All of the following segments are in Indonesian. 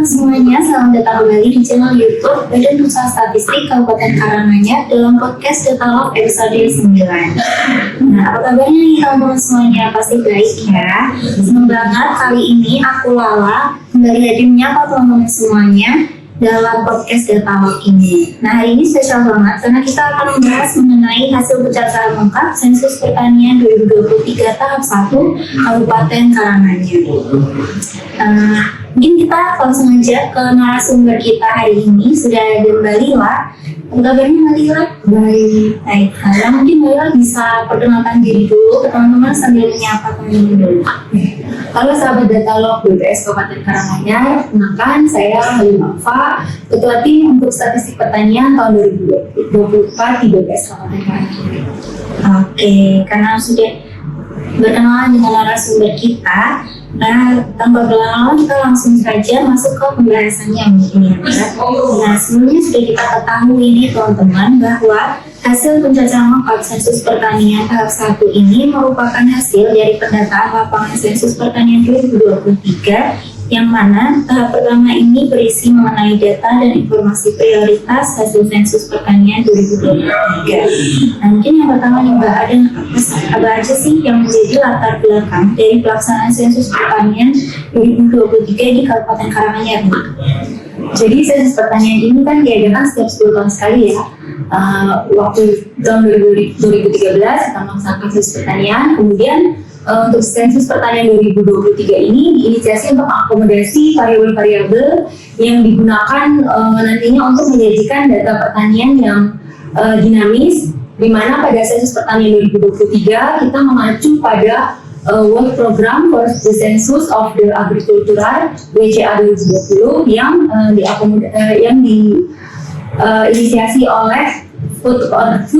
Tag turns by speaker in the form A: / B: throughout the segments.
A: teman-teman semuanya, selamat datang kembali di channel YouTube Badan Pusat Statistik Kabupaten Karanganyar dalam podcast Detalog episode 9. Nah, apa kabarnya nih teman-teman semuanya? Pasti baik ya. Senang banget kali ini aku Lala kembali hadir menyapa teman-teman semuanya dalam podcast Detalog ini. Nah, hari ini spesial banget karena kita akan membahas mengenai hasil pencatatan lengkap Sensus Pertanian 2023 tahap 1 Kabupaten Karanganyar. Mungkin kita langsung aja ke narasumber kita hari ini. Sudah ada Mbak Lila. Apa kabarnya Mbak Lila? Baik. Nah, mungkin Mbak Lila bisa perkenalkan diri dulu ke teman-teman sambil menyapa teman-teman dulu.
B: Halo sahabat Detalog BPS Kabupaten Karanganyar, kenalkan saya Halim Alfa, Ketua Tim untuk Statistik Pertanian tahun 2024 di BPS Kabupaten Karanganyar.
A: Oke, karena sudah berkenalan dengan narasumber kita, nah tanpa berlama-lama kita langsung saja masuk ke pembahasannya mungkin ya. Nah, sebelumnya sudah kita ketahui nih teman-teman bahwa hasil pencatatan lengkap Sensus Pertanian tahap 1 ini merupakan hasil dari pendataan lapangan Sensus Pertanian 2023 yang mana tahap pertama ini berisi mengenai data dan informasi prioritas hasil Sensus Pertanian 2023. Nah, mungkin yang pertama nih Mbak, ada apa aja sih yang menjadi latar belakang dari pelaksanaan Sensus Pertanian 2023 di Kabupaten Karanganyar?
B: Jadi Sensus Pertanian ini kan diadakan setiap 10 tahun sekali ya. Waktu tahun 2013 kita melaksanakan Sensus Pertanian, kemudian untuk Sensus Pertanian 2023 ini diinisiasi untuk mengakomodasi variabel-variabel yang digunakan nantinya untuk menyajikan data pertanian yang dinamis, di mana pada Sensus Pertanian 2023 kita mengacu pada World Program for the Census of the Agricultural WCA 2020 yang diinisiasi oleh Food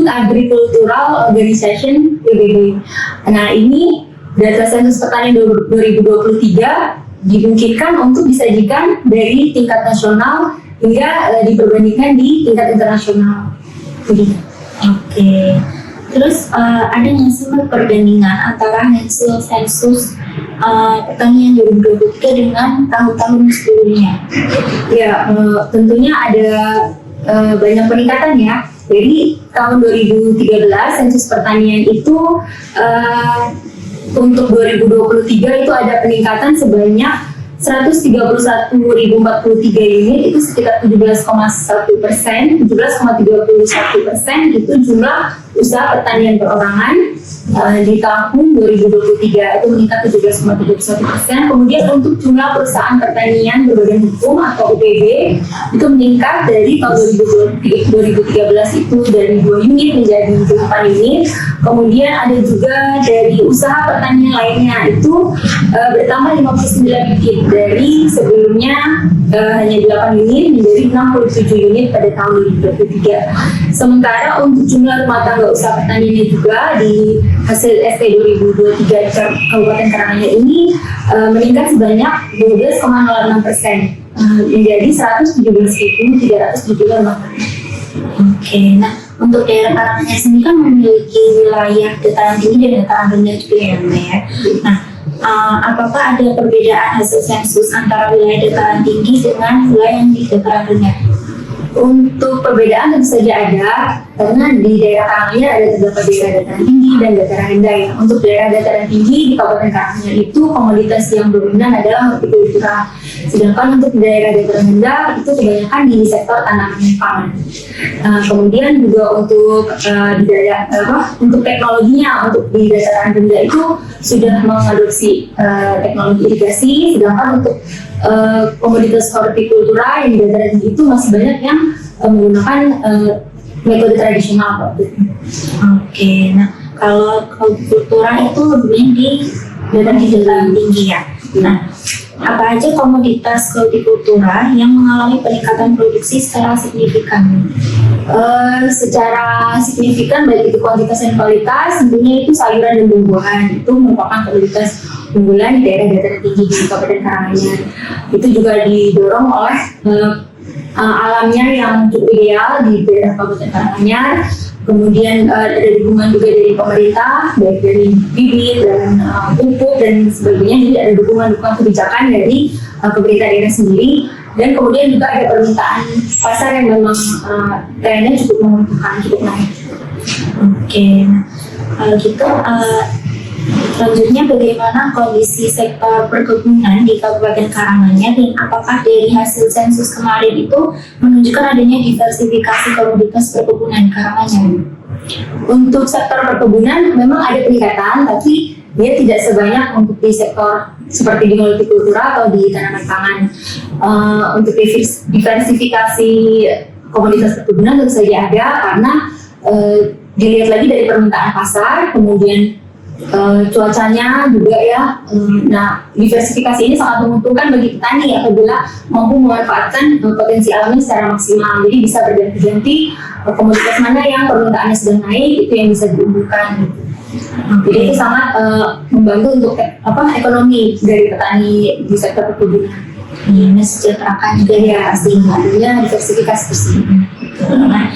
B: Agricultural Organization PBB. Nah, ini data Sensus Pertanian 2023 dimungkinkan untuk disajikan dari tingkat nasional hingga diperbandingkan di tingkat internasional.
A: Oke. Terus ada nggak sih perbandingan antara hasil Sensus Pertanian 2023 dengan tahun-tahun sebelumnya?
B: Ya, tentunya ada banyak peningkatan ya. Jadi tahun 2013 Sensus Pertanian itu untuk 2023 itu ada peningkatan sebanyak 131.043 unit, itu sekitar 17,1%, 17,31% itu jumlah usaha pertanian perorangan di tahun 2023 itu meningkat 17,31%. Kemudian untuk jumlah perusahaan pertanian berbadan hukum atau UPB itu meningkat dari tahun 2013 itu dari 2 unit menjadi 8 unit. Kemudian ada juga dari usaha pertanian lainnya itu bertambah 59 unit dari sebelumnya hanya 8 unit menjadi 67 unit pada tahun 2023. Sementara untuk jumlah rumah tangga usaha pertaniannya juga di hasil ST 2023 di Kabupaten Karanganyar ini meningkat sebanyak 12,06% menjadi 117.375.
A: Oke, nah untuk daerah Karanganyar sendiri kan memiliki wilayah dataran tinggi dan dataran rendah juga ya Mbak ya. Nah, apakah ada perbedaan hasil sensus antara wilayah dataran tinggi dengan wilayah yang di dataran rendah?
B: Untuk perbedaan tentu saja ada, karena di daerah Karanganyar ada terdapat daerah dataran tinggi dan dataran rendah ya. Untuk daerah dataran tinggi di Kabupaten Karanganyar itu komoditas yang dominan adalah hortikultura. Sedangkan untuk daerah dataran rendah itu kebanyakan di sektor tanaman pangan. Kemudian juga untuk di daerah untuk teknologinya, untuk di dataran rendah itu sudah mengadopsi teknologi irigasi, sedangkan untuk komoditas hortikultura yang di dataran tinggi itu masih banyak yang menggunakan metode tradisional.
A: Oke, nah kalau hortikultura itu lebih di dataran tinggi ya. Nah, apa aja komoditas hortikultura yang mengalami peningkatan produksi secara signifikan?
B: Secara signifikan baik itu kuantitas dan kualitas, tentunya itu sayuran dan buah-buahan itu merupakan komoditas unggulan di daerah dataran tinggi di Kabupaten Karanganyar. Itu juga didorong oleh alamnya yang cukup ideal di daerah Kabupaten Karanganyar. Kemudian ada dukungan juga dari pemerintah, baik dari bibit dan pupuk dan sebagainya. Jadi ada dukungan kebijakan dari pemerintah daerah sendiri dan kemudian juga ada permintaan pasar yang memang trennya cukup menguntungkan, cukup naik.
A: Oke, nah kalau gitu selanjutnya bagaimana kondisi sektor perkebunan di Kabupaten Karanganyar dan apakah dari hasil sensus kemarin itu menunjukkan adanya diversifikasi komoditas perkebunan di Karanganyar?
B: Untuk sektor perkebunan memang ada peningkatan, tapi dia tidak sebanyak untuk di sektor seperti di hortikultura atau di tanaman pangan. Untuk diversifikasi komoditas perkebunan tentu saja ada, karena dilihat lagi dari permintaan pasar, kemudian cuacanya juga ya. Nah, diversifikasi ini sangat menguntungkan bagi petani apabila mampu memanfaatkan potensi alamnya secara maksimal. Jadi bisa berganti-ganti komoditas mana yang permintaannya sedang naik, itu yang bisa diunggulkan. Jadi itu sangat membantu untuk ekonomi dari petani di sektor perkebunan.
A: Iya, mensejahterakan juga ya pastinya.
B: Artinya diversifikasi tersebut.
A: Nah,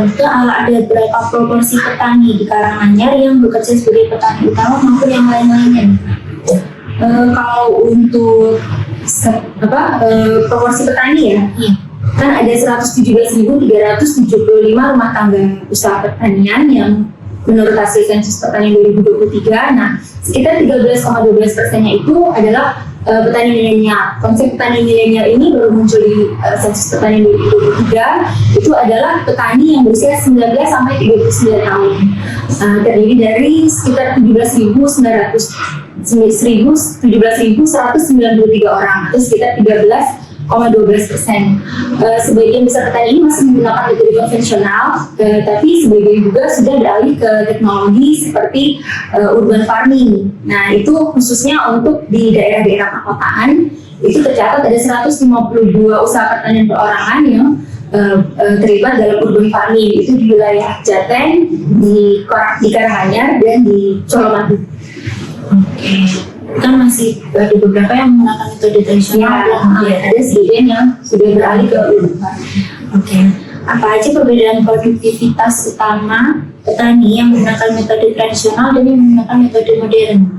A: itu ada berapa proporsi petani di Karanganyar yang bekerja sebagai petani utama maupun yang lain-lainnya?
B: Kalau untuk proporsi petani ya, kan ada 117.375 rumah tangga usaha pertanian yang menurut hasil sensus pertanian 2023. Nah, sekitar 13,12%-nya itu adalah petani milenial. Konsep petani milenial ini baru muncul di sensus pertanian 2023. Itu adalah petani yang berusia 19 sampai 39 tahun. Terdiri dari sekitar 17.193 orang, atau sekitar 13,12%. Sebagian besar petani ini masih menggunakan metode konvensional, tapi sebagian juga sudah beralih ke teknologi seperti urban farming. Nah, itu khususnya untuk di daerah-daerah perkotaan, itu tercatat ada 152 usaha pertanian perorangan yang terlibat dalam urban farming. Itu di wilayah Jateng, di Karanganyar, dan di Colomadu.
A: Oke. Kan masih ada beberapa yang menggunakan metode tradisional
B: ada sebagian yang sudah beralih ke urban farming.
A: Oke. Apa aja perbedaan produktivitas utama petani yang menggunakan metode tradisional dan yang menggunakan metode modern?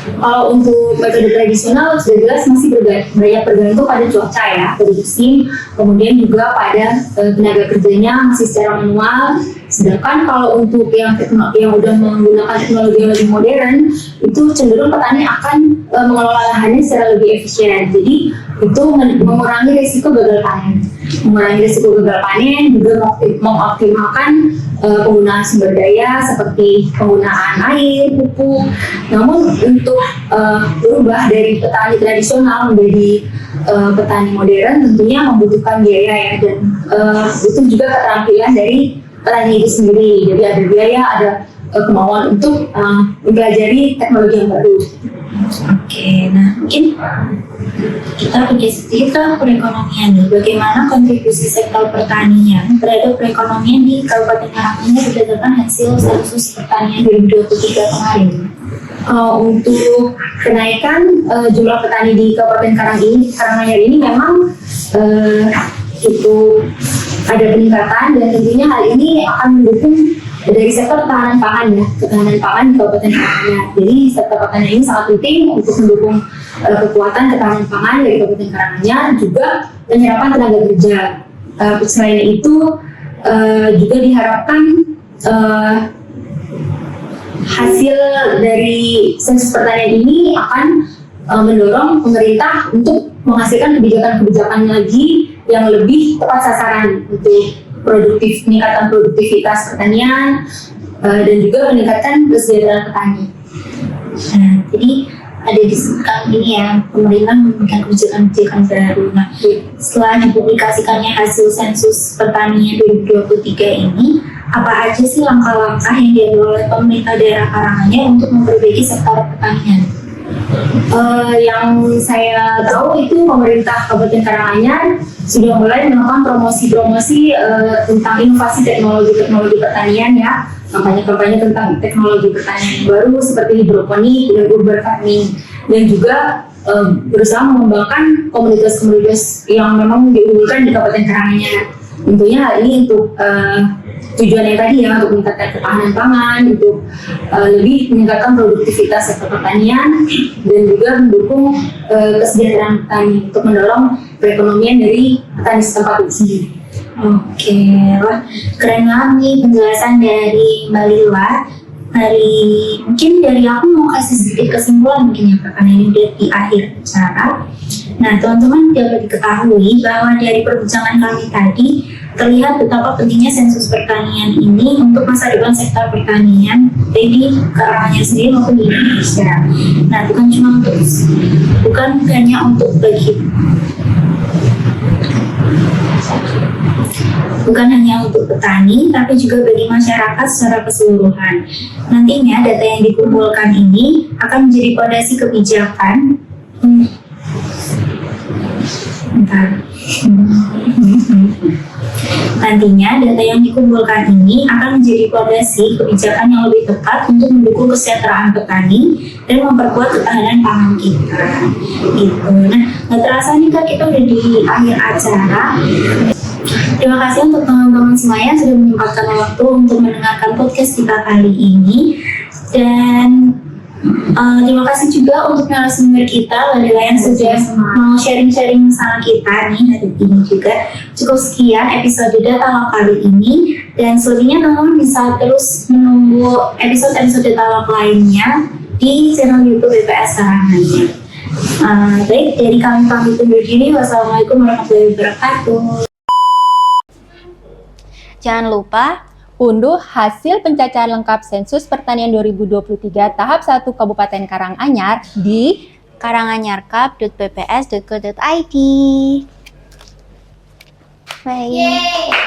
B: Kalau untuk metode tradisional sudah jelas masih banyak bergantung pada cuaca ya, pada musim, kemudian juga pada tenaga kerjanya masih secara manual. Sedangkan kalau untuk yang udah menggunakan teknologi yang lebih modern, itu cenderung petani akan mengelola lahannya secara lebih efisien. Jadi itu mengurangi risiko gagal panen. Juga mengoptimalkan penggunaan sumber daya seperti penggunaan air, pupuk. Namun untuk berubah dari petani tradisional menjadi petani modern tentunya membutuhkan biaya ya, dan butuh juga keterampilan dari petani itu sendiri. Jadi ada biaya, ada kemauan untuk mempelajari teknologi yang baru.
A: Oke, nah mungkin kita pergi sedikit ke perekonomian nih. Bagaimana kontribusi sektor pertanian terhadap perekonomian di Kabupaten Karanganyar berdasarkan hasil sensus pertanian 2023 kemarin?
B: Untuk kenaikan jumlah petani di Kabupaten Karanganyar ini memang cukup ada peningkatan, dan tentunya hal ini akan mendukung dari sektor ketahanan pangan di Kabupaten Karanganyar. Jadi sektor pertanian ini sangat penting untuk mendukung kekuatan ketahanan pangan dari Kabupaten Karanganyar, juga penyerapan tenaga kerja. Selain itu juga diharapkan hasil dari sensus pertanian ini akan mendorong pemerintah untuk menghasilkan kebijakan-kebijakan lagi yang lebih tepat sasaran untuk peningkatan produktivitas pertanian dan juga meningkatkan kesejahteraan petani.
A: Nah, jadi ada disebutkan ini ya, pemerintah memberikan kebijakan-kebijakan baru. Nah, setelah dipublikasikannya hasil sensus pertanian 2023 ini, apa aja sih langkah-langkah yang diambil oleh pemerintah daerah Karanganyar untuk memperbaiki sektor pertanian?
B: Yang saya tahu itu pemerintah Kabupaten Karanganyar sudah mulai melakukan promosi-promosi tentang inovasi teknologi pertanian ya, kampanye-kampanye tentang teknologi pertanian baru seperti hidroponik dan urban farming, dan juga berusaha mengembangkan komunitas-komunitas yang memang diunggulkan di Kabupaten Karanganyar. Tentunya hal ini untuk tujuannya tadi ya untuk meningkatkan ketahanan pangan, untuk lebih meningkatkan produktivitas sektor pertanian dan juga mendukung kesejahteraan petani untuk mendorong perekonomian dari petani setempat itu sendiri.
A: Oke, wah keren banget nih penjelasan dari Mbak Lila. Mungkin dari aku mau kasih sedikit kesimpulan mungkin ya Kak, karena ini udah di akhir acara. Nah teman-teman dapat diketahui bahwa dari perbincangan kami tadi terlihat betapa pentingnya sensus pertanian ini untuk masa depan sektor pertanian baik di Karanganyar sendiri maupun di Indonesia. Nah bukan hanya untuk bukan hanya untuk petani, tapi juga bagi masyarakat secara keseluruhan. Nantinya data yang dikumpulkan ini akan menjadi fondasi kebijakan. Nantinya data yang dikumpulkan ini akan menjadi fondasi kebijakan yang lebih tepat untuk mendukung kesejahteraan petani dan memperkuat ketahanan pangan kita. Gitu. Nah, nggak terasa nih Kak, kita udah di akhir acara. Terima kasih untuk teman-teman semuanya sudah menyempatkan waktu untuk mendengarkan podcast kita kali ini. Dan terima kasih juga untuk narasumber kita Ladila yang sudah mau sharing-sharing sama kita nih hari ini juga. Cukup sekian episode Talk kali ini, dan selebihnya teman-teman bisa terus menunggu episode-episode Talk lainnya di channel YouTube BPS Karanganyar. Baik, dari kami pamit undur diri. Wassalamualaikum warahmatullahi wabarakatuh.
C: Jangan lupa unduh hasil pencacahan lengkap sensus pertanian 2023 tahap 1 Kabupaten Karanganyar di
D: karanganyarkap.bps.go.id. Bye.
A: Yeay.